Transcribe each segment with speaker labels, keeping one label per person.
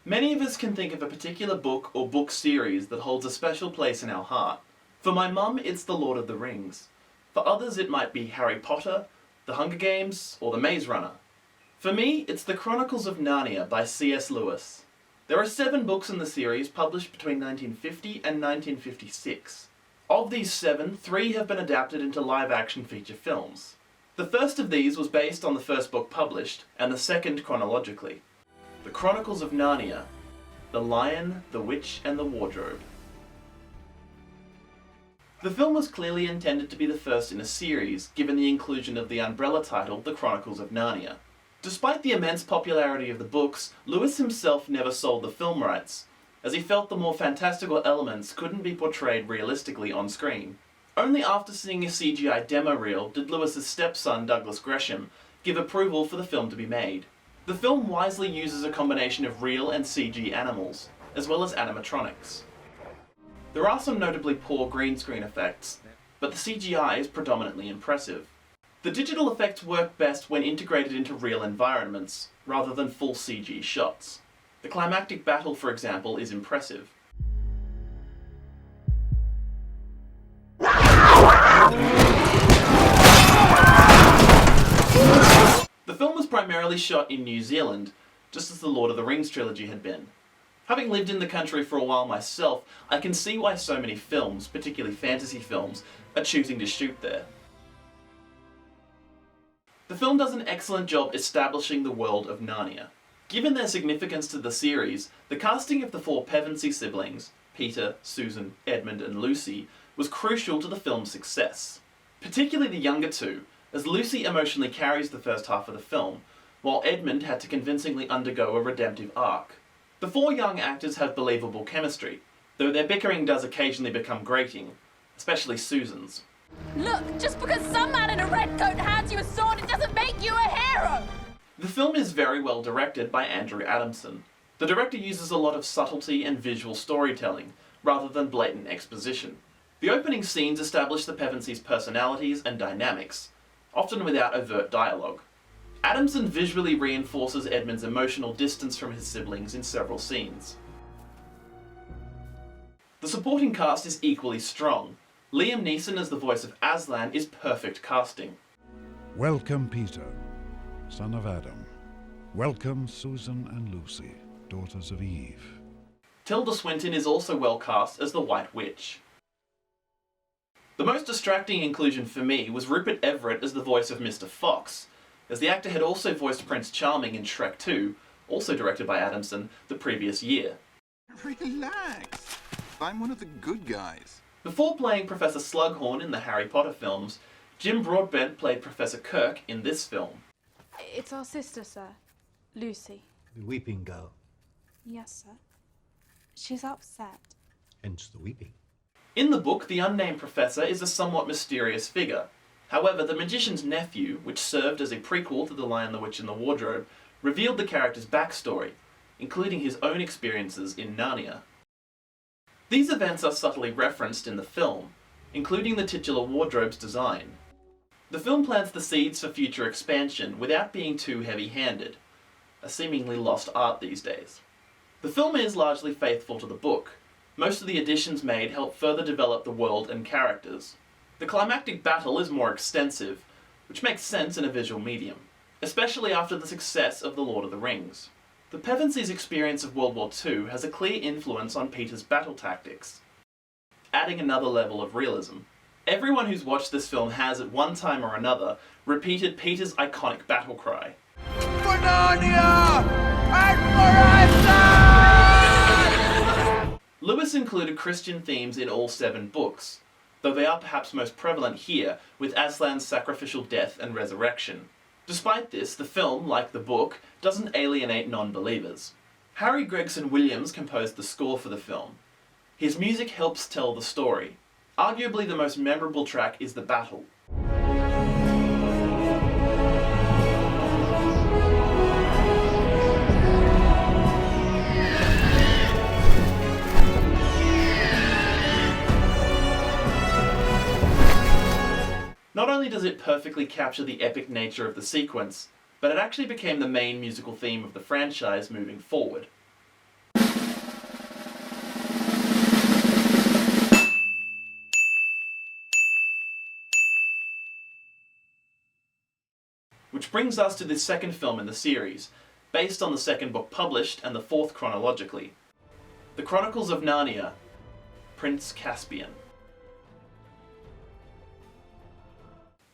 Speaker 1: Many of us can think of a particular book or book series that holds a special place in our heart. For my mum, it's The Lord of the Rings. For others, it might be Harry Potter, The Hunger Games, or The Maze Runner. For me, it's the Chronicles of Narnia by C.S. Lewis. There are 7 books in the series published between 1950 and 1956. Of these 7, 3 have been adapted into live-action feature films. The first of these was based on the first book published, and the second chronologically. The Chronicles of Narnia, The Lion, the Witch, and the Wardrobe. The film was clearly intended to be the first in a series, given the inclusion of the umbrella title The Chronicles of Narnia. Despite the immense popularity of the books, Lewis himself never sold the film rights, as he felt the more fantastical elements couldn't be portrayed realistically on screen. Only after seeing a CGI demo reel did Lewis's stepson Douglas Gresham give approval for the film to be made. The film wisely uses a combination of real and CG animals, as well as animatronics. There are some notably poor green screen effects, but the CGI is predominantly impressive. The digital effects work best when integrated into real environments, rather than full CG shots. The climactic battle, for example, is impressive. The film was primarily shot in New Zealand, just as the Lord of the Rings trilogy had been. Having lived in the country for a while myself, I can see why so many films, particularly fantasy films, are choosing to shoot there. The film does an excellent job establishing the world of Narnia. Given their significance to the series, the casting of the 4 Pevensey siblings, Peter, Susan, Edmund and Lucy, was crucial to the film's success. Particularly the younger two, as Lucy emotionally carries the first half of the film, while Edmund had to convincingly undergo a redemptive arc. The 4 young actors have believable chemistry, though their bickering does occasionally become grating, especially Susan's.
Speaker 2: Look, just because some man in a red coat hands you a sword, it doesn't make you a hero!
Speaker 1: The film is very well directed by Andrew Adamson. The director uses a lot of subtlety and visual storytelling, rather than blatant exposition. The opening scenes establish the Pevenseys' personalities and dynamics, often without overt dialogue. Adamson visually reinforces Edmund's emotional distance from his siblings in several scenes. The supporting cast is equally strong. Liam Neeson as the voice of Aslan is perfect casting.
Speaker 3: Welcome, Peter, son of Adam. Welcome, Susan and Lucy, daughters of Eve.
Speaker 1: Tilda Swinton is also well cast as the White Witch. The most distracting inclusion for me was Rupert Everett as the voice of Mr. Fox, as the actor had also voiced Prince Charming in Shrek 2, also directed by Adamson, the previous year.
Speaker 4: Relax. I'm one of the good guys.
Speaker 1: Before playing Professor Slughorn in the Harry Potter films, Jim Broadbent played Professor Kirk in this film.
Speaker 5: It's our sister, sir. Lucy.
Speaker 6: The weeping girl,
Speaker 5: Yes, sir. She's upset.
Speaker 6: hence the weeping.
Speaker 1: In the book, the unnamed professor is a somewhat mysterious figure. However, The Magician's Nephew, which served as a prequel to The Lion, the Witch and the Wardrobe, revealed the character's backstory, including his own experiences in Narnia. These events are subtly referenced in the film, including the titular wardrobe's design. The film plants the seeds for future expansion without being too heavy-handed, a seemingly lost art these days. The film is largely faithful to the book. Most of the additions made help further develop the world and characters. The climactic battle is more extensive, which makes sense in a visual medium, especially after the success of The Lord of the Rings. The Pevenseys' experience of World War II has a clear influence on Peter's battle tactics, adding another level of realism. Everyone who's watched this film has, at one time or another, repeated Peter's iconic battle cry.
Speaker 4: For Narnia! And for
Speaker 1: Lewis included Christian themes in all 7 books, though they are perhaps most prevalent here with Aslan's sacrificial death and resurrection. Despite this, the film, like the book, doesn't alienate non-believers. Harry Gregson-Williams composed the score for the film. His music helps tell the story. Arguably the most memorable track is the battle. Not only does it perfectly capture the epic nature of the sequence, but it actually became the main musical theme of the franchise moving forward. Which brings us to the second film in the series, based on the second book published and the fourth chronologically. The Chronicles of Narnia, Prince Caspian.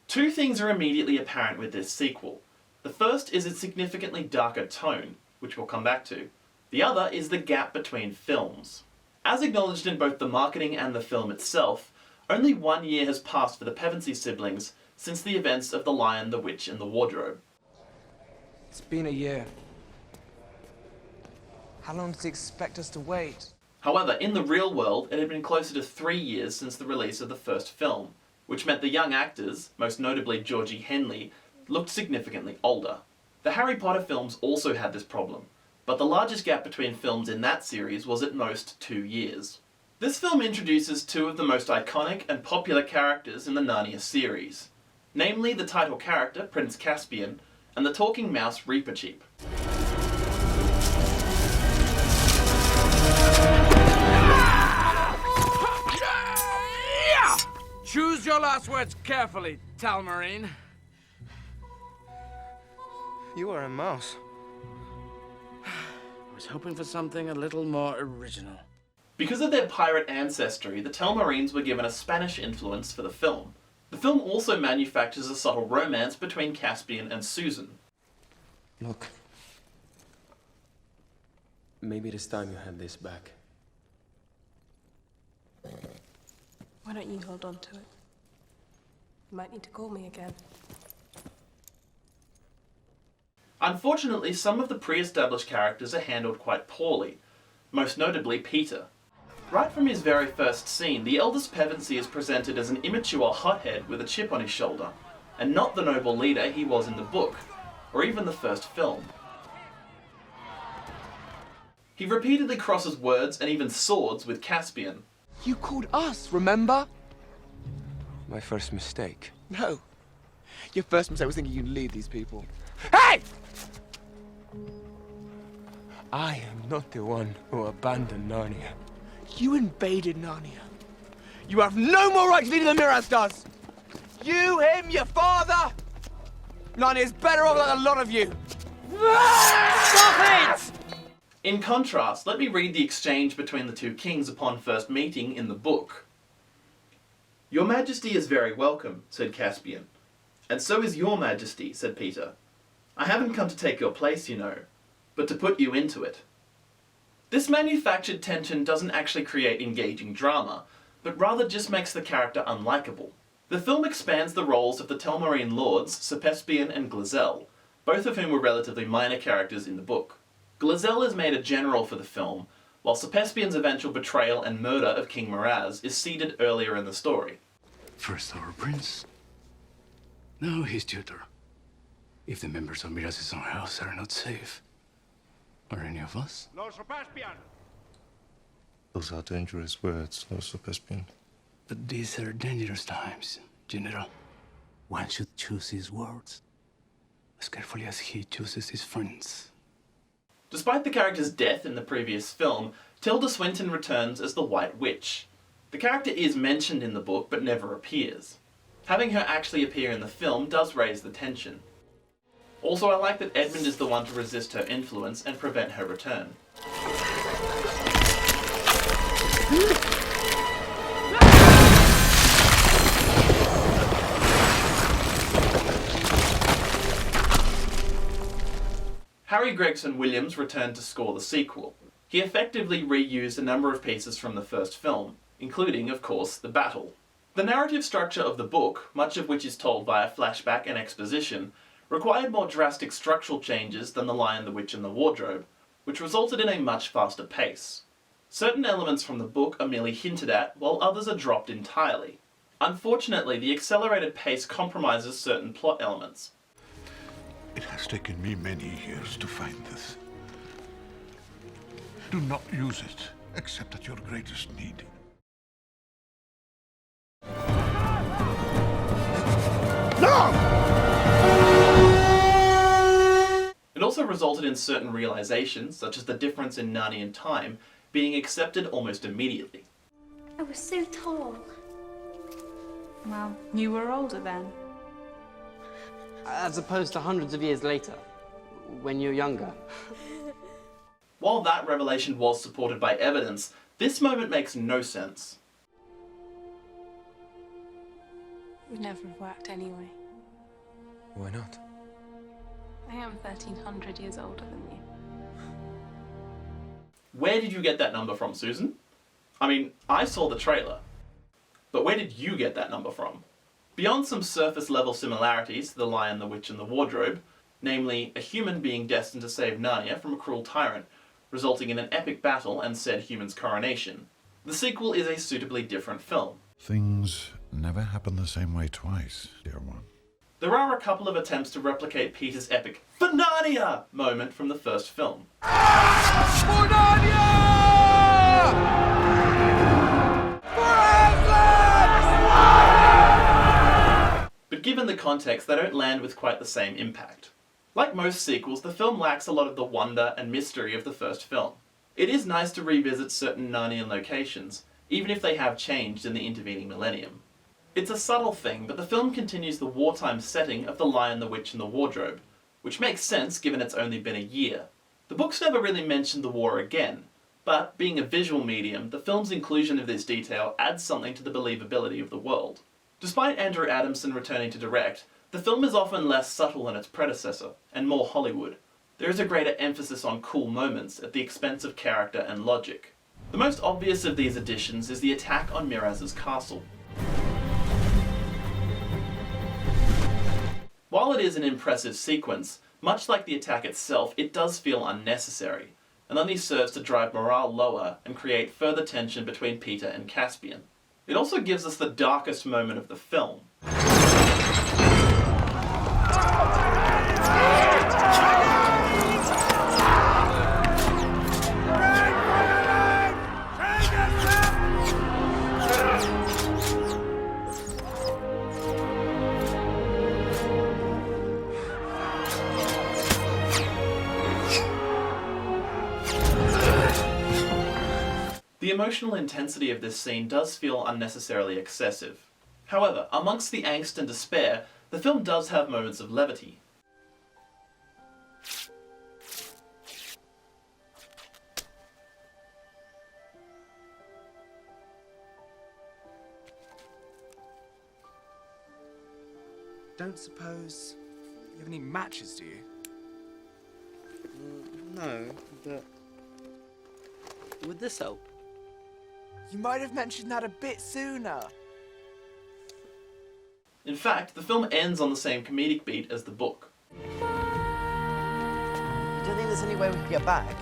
Speaker 1: Two things are immediately apparent with this sequel. The first is its significantly darker tone, which we'll come back to. The other is the gap between films. As acknowledged in both the marketing and the film itself, only 1 year has passed for the Pevensey siblings since the events of The Lion, the Witch and the Wardrobe.
Speaker 7: It's been a year. How long does he expect us to wait?
Speaker 1: However, in the real world, it had been closer to 3 years since the release of the first film, which meant the young actors, most notably Georgie Henley, looked significantly older. The Harry Potter films also had this problem, but the largest gap between films in that series was at most 2 years. This film introduces two of the most iconic and popular characters in the Narnia series, namely the title character, Prince Caspian, and the talking mouse Reepicheep.
Speaker 8: Choose your last words carefully, Talmarine.
Speaker 7: You are a mouse.
Speaker 8: I was hoping for something a little more original.
Speaker 1: Because of their pirate ancestry, the Telmarines were given a Spanish influence for the film. The film also manufactures a subtle romance between Caspian and Susan.
Speaker 9: Look. Maybe it is time you had this back.
Speaker 10: Why don't you hold on to it? You might need to call me again.
Speaker 1: Unfortunately, some of the pre-established characters are handled quite poorly, most notably Peter. Right from his very first scene, the eldest Pevensey is presented as an immature hothead with a chip on his shoulder, and not the noble leader he was in the book, or even the first film. He repeatedly crosses words and even swords with Caspian.
Speaker 7: You called us, remember?
Speaker 9: My first mistake.
Speaker 7: No. Your first mistake was thinking you'd lead these people. Hey!
Speaker 9: I am not the one who abandoned Narnia.
Speaker 7: You invaded Narnia. You have no more right to lead than Miraz does. You, him, your father. Narnia's better off than a lot of you. Stop it!
Speaker 1: In contrast, let me read the exchange between the two kings upon first meeting in the book. "Your Majesty is very welcome," said Caspian. "And so is your Majesty," said Peter. "I haven't come to take your place, you know, but to put you into it." This manufactured tension doesn't actually create engaging drama, but rather just makes the character unlikable. The film expands the roles of the Telmarine lords, Sir Caspian and Glazelle, both of whom were relatively minor characters in the book. Glazelle is made a general for the film, while Sir Caspian's eventual betrayal and murder of King Miraz is seeded earlier in the story.
Speaker 11: First our prince, now his tutor. If the members of Miraz's own house are not safe, are any of us?
Speaker 12: Lord Sir Caspian!
Speaker 13: Those are dangerous words, Lord Sir Caspian.
Speaker 11: But these are dangerous times, General. One should choose his words as carefully as he chooses his friends.
Speaker 1: Despite the character's death in the previous film, Tilda Swinton returns as the White Witch. The character is mentioned in the book but never appears. Having her actually appear in the film does raise the tension. Also, I like that Edmund is the one to resist her influence and prevent her return. Harry Gregson-Williams returned to score the sequel. He effectively reused a number of pieces from the first film, including, of course, the battle. The narrative structure of the book, much of which is told via flashback and exposition, required more drastic structural changes than The Lion, the Witch and the Wardrobe, which resulted in a much faster pace. Certain elements from the book are merely hinted at, while others are dropped entirely. Unfortunately, the accelerated pace compromises certain plot elements.
Speaker 3: It has taken me many years to find this. Do not use it, except at your greatest need.
Speaker 1: No! It also resulted in certain realizations, such as the difference in Narnian time, being accepted almost immediately.
Speaker 14: I was so tall.
Speaker 5: Well, you were older then.
Speaker 12: As opposed to hundreds of years later, when you're younger.
Speaker 1: While that revelation was supported by evidence, this moment makes no sense.
Speaker 10: Would never have worked anyway.
Speaker 9: Why not?
Speaker 10: I am 1,300 years older than you.
Speaker 1: Where did you get that number from, Susan? I mean, I saw the trailer. But where did you get that number from? Beyond some surface level similarities to The Lion, the Witch and the Wardrobe, namely a human being destined to save Narnia from a cruel tyrant, resulting in an epic battle and said human's coronation, the sequel is a suitably different film.
Speaker 3: Things never happen the same way twice, dear one.
Speaker 1: There are a couple of attempts to replicate Peter's epic "For Narnia" moment from the first film.
Speaker 8: For Narnia!
Speaker 1: But given the context, they don't land with quite the same impact. Like most sequels, the film lacks a lot of the wonder and mystery of the first film. It is nice to revisit certain Narnian locations, even if they have changed in the intervening millennium. It's a subtle thing, but the film continues the wartime setting of The Lion, the Witch and the Wardrobe, which makes sense given it's only been a year. The books never really mentioned the war again, but being a visual medium, the film's inclusion of this detail adds something to the believability of the world. Despite Andrew Adamson returning to direct, the film is often less subtle than its predecessor, and more Hollywood. There is a greater emphasis on cool moments at the expense of character and logic. The most obvious of these additions is the attack on Miraz's castle. While it is an impressive sequence, much like the attack itself, it does feel unnecessary, and only serves to drive morale lower and create further tension between Peter and Caspian. It also gives us the darkest moment of the film. The emotional intensity of this scene does feel unnecessarily excessive. However, amongst the angst and despair, the film does have moments of levity.
Speaker 7: Don't suppose you have any matches, do you?
Speaker 12: No, but would this help?
Speaker 7: You might have mentioned that a bit sooner.
Speaker 1: In fact, the film ends on the same comedic beat as the book.
Speaker 12: You don't think there's any way we could get back?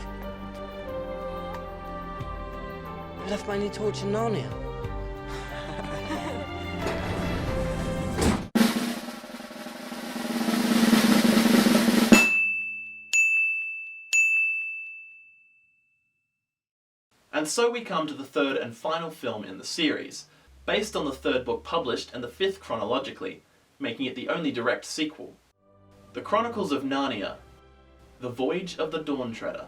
Speaker 12: I left my new torch in Narnia.
Speaker 1: And so we come to the third and final film in the series, based on the third book published and the fifth chronologically, making it the only direct sequel. The Chronicles of Narnia, The Voyage of the Dawn Treader.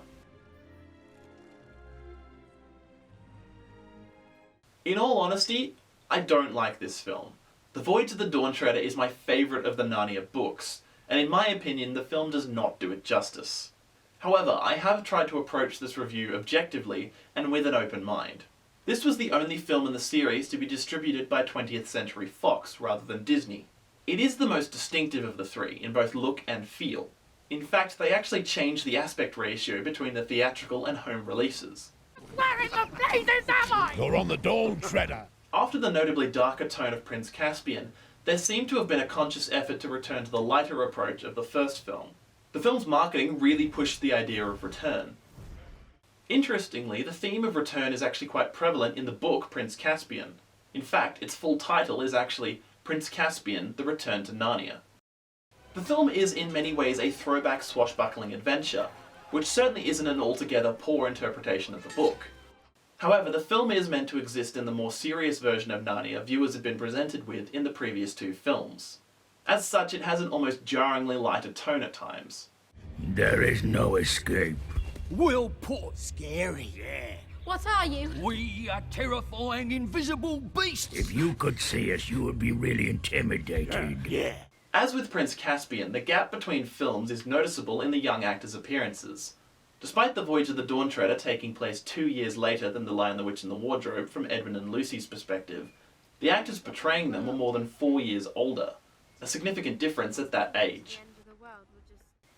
Speaker 1: In all honesty, I don't like this film. The Voyage of the Dawn Treader is my favourite of the Narnia books, and in my opinion the film does not do it justice. However, I have tried to approach this review objectively and with an open mind. This was the only film in the series to be distributed by 20th Century Fox rather than Disney. It is the most distinctive of the three in both look and feel. In fact, they actually changed the aspect ratio between the theatrical and home releases.
Speaker 2: Where in the blazes am I?
Speaker 3: You're on the Dawn Treader!
Speaker 1: After the notably darker tone of Prince Caspian, there seemed to have been a conscious effort to return to the lighter approach of the first film. The film's marketing really pushed the idea of return. Interestingly, the theme of return is actually quite prevalent in the book Prince Caspian. In fact, its full title is actually Prince Caspian, The Return to Narnia. The film is in many ways a throwback swashbuckling adventure, which certainly isn't an altogether poor interpretation of the book. However, the film is meant to exist in the more serious version of Narnia viewers have been presented with in the previous two films. As such, it has an almost jarringly lighter tone at times.
Speaker 14: There is no escape.
Speaker 8: We'll put scary.
Speaker 14: Yeah.
Speaker 2: What are you?
Speaker 8: We are terrifying invisible beasts.
Speaker 14: If you could see us, you would be really intimidated.
Speaker 8: Yeah.
Speaker 1: As with Prince Caspian, the gap between films is noticeable in the young actors' appearances. Despite the Voyage of the Dawn Treader taking place 2 years later than The Lion, the Witch and the Wardrobe from Edmund and Lucy's perspective, the actors portraying them were more than 4 years older, a significant difference at that age.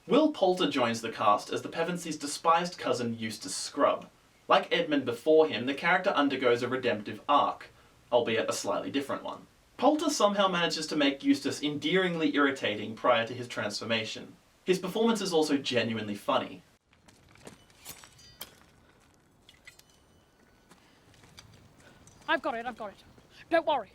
Speaker 1: Will Poulter joins the cast as the Pevensies' despised cousin Eustace Scrubb. Like Edmund before him, the character undergoes a redemptive arc, albeit a slightly different one. Poulter somehow manages to make Eustace endearingly irritating prior to his transformation. His performance is also genuinely funny.
Speaker 2: I've got it. Don't worry.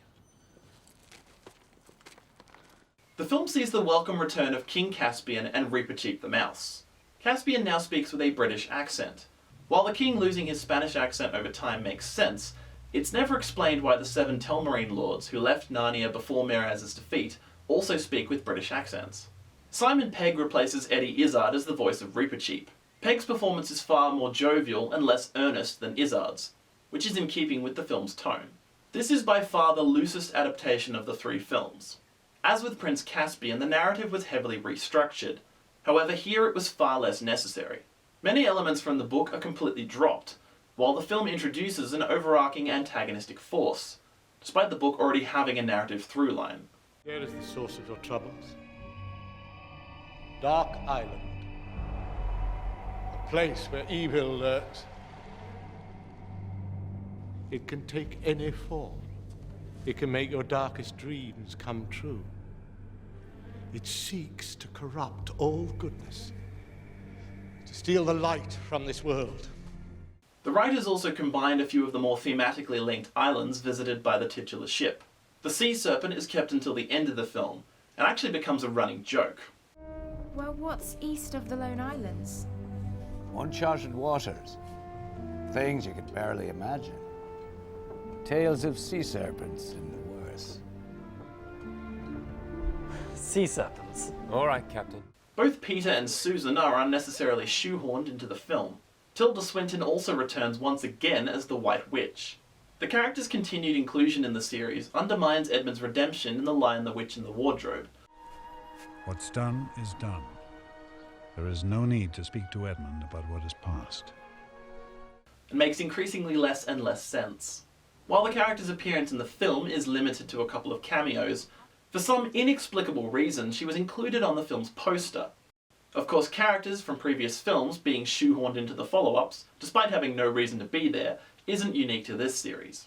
Speaker 1: The film sees the welcome return of King Caspian and Reapercheap the Mouse. Caspian now speaks with a British accent. While the king losing his Spanish accent over time makes sense, it's never explained why the 7 Telmarine lords who left Narnia before Miraz's defeat also speak with British accents. Simon Pegg replaces Eddie Izzard as the voice of Reapercheap. Pegg's performance is far more jovial and less earnest than Izzard's, which is in keeping with the film's tone. This is by far the loosest adaptation of the 3 films. As with Prince Caspian, the narrative was heavily restructured. However, here it was far less necessary. Many elements from the book are completely dropped, while the film introduces an overarching antagonistic force, despite the book already having a narrative through line.
Speaker 6: Here is the source of your troubles. Dark Island. A place where evil lurks. It can take any form. It can make your darkest dreams come true. It seeks to corrupt all goodness, to steal the light from this world.
Speaker 1: The writers also combined a few of the more thematically linked islands visited by the titular ship. The sea serpent is kept until the end of the film, and actually becomes a running joke.
Speaker 5: Well, what's east of the Lone Islands?
Speaker 15: Uncharted waters. Things you could barely imagine. Tales of sea serpents and worse.
Speaker 12: Sea serpents.
Speaker 9: All right, Captain.
Speaker 1: Both Peter and Susan are unnecessarily shoehorned into the film. Tilda Swinton also returns once again as the White Witch. The character's continued inclusion in the series undermines Edmund's redemption in The Lion, the Witch and the Wardrobe.
Speaker 3: What's done is done. There is no need to speak to Edmund about what is past.
Speaker 1: And makes increasingly less and less sense. While the character's appearance in the film is limited to a couple of cameos, for some inexplicable reason she was included on the film's poster. Of course, characters from previous films being shoehorned into the follow-ups, despite having no reason to be there, isn't unique to this series.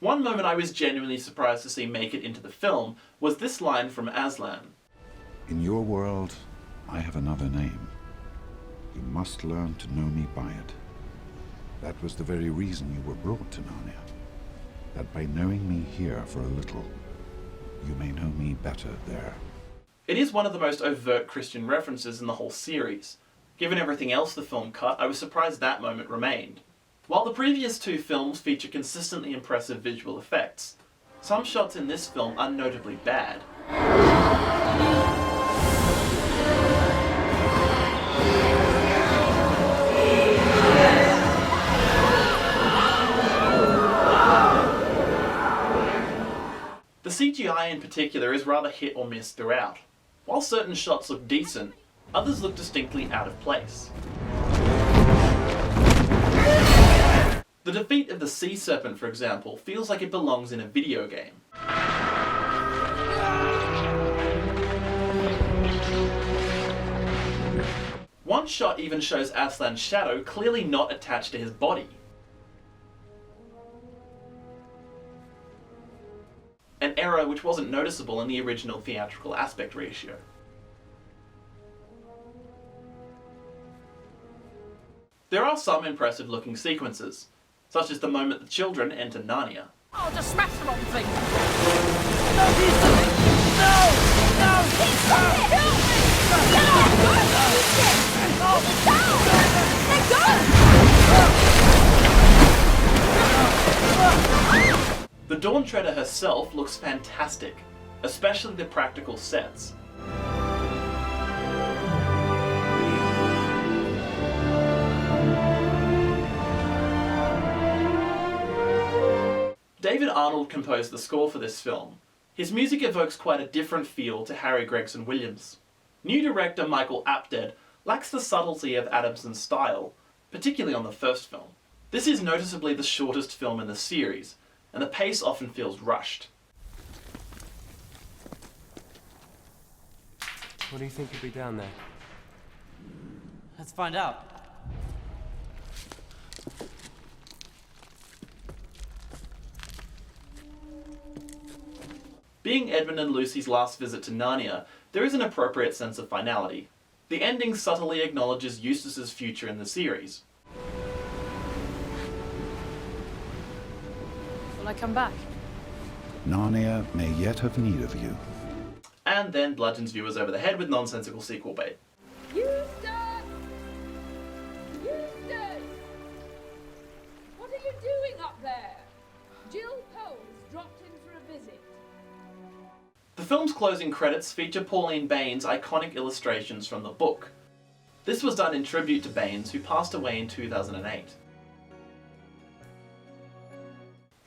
Speaker 1: One moment I was genuinely surprised to see make it into the film was this line from Aslan.
Speaker 3: In your world, I have another name. You must learn to know me by it. That was the very reason you were brought to Narnia. That by knowing me here for a little, you may know me better there.
Speaker 1: It is one of the most overt Christian references in the whole series. Given everything else the film cut, I was surprised that moment remained. While the previous 2 films feature consistently impressive visual effects, some shots in this film are notably bad. The CGI in particular is rather hit or miss throughout. While certain shots look decent, others look distinctly out of place. The defeat of the sea serpent, for example, feels like it belongs in a video game. One shot even shows Aslan's shadow clearly not attached to his body. An error which wasn't noticeable in the original theatrical aspect ratio. There are some impressive looking sequences, such as the moment the children enter Narnia.
Speaker 2: Oh, just smash the wrong thing! No, he's doing it! No! No! He's got it! Help me! Let go!
Speaker 1: The Dawn Treader herself looks fantastic, especially the practical sets. David Arnold composed the score for this film, His music evokes quite a different feel to Harry Gregson-Williams. New director Michael Apted lacks the subtlety of Adamson's style, particularly on the first film. This is noticeably the shortest film in the series, and the pace often feels rushed.
Speaker 9: What do you think could be down there?
Speaker 2: Let's find out.
Speaker 1: Being Edmund and Lucy's last visit to Narnia, there is an appropriate sense of finality. The ending subtly acknowledges Eustace's future in the series.
Speaker 5: Will I come back?
Speaker 3: Narnia may yet have need of you.
Speaker 1: And then bludgeons viewers over the head with nonsensical sequel bait.
Speaker 16: Eustace! Eustace! What are you doing up there? Jill Pole's dropped in for a visit.
Speaker 1: The film's closing credits feature Pauline Bain's iconic illustrations from the book. This was done in tribute to Baines, who passed away in 2008.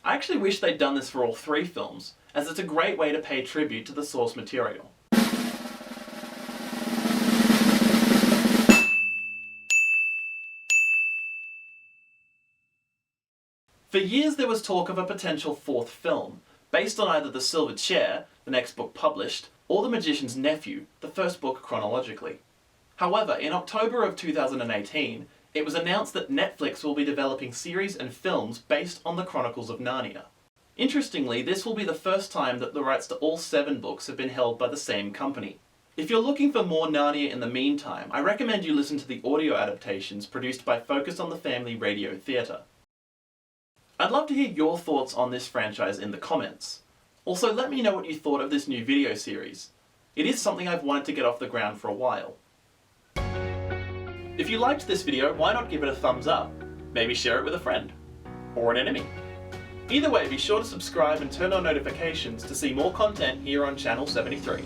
Speaker 1: I actually wish they'd done this for all 3 films, as it's a great way to pay tribute to the source material. For years there was talk of a potential 4th film, based on either The Silver Chair, the next book published, or The Magician's Nephew, the first book chronologically. However, in October of 2018, it was announced that Netflix will be developing series and films based on the Chronicles of Narnia. Interestingly, this will be the first time that the rights to all 7 books have been held by the same company. If you're looking for more Narnia in the meantime, I recommend you listen to the audio adaptations produced by Focus on the Family Radio Theatre. I'd love to hear your thoughts on this franchise in the comments. Also, let me know what you thought of this new video series. It is something I've wanted to get off the ground for a while. If you liked this video, why not give it a thumbs up? Maybe share it with a friend. Or an enemy. Either way, be sure to subscribe and turn on notifications to see more content here on Channel 73.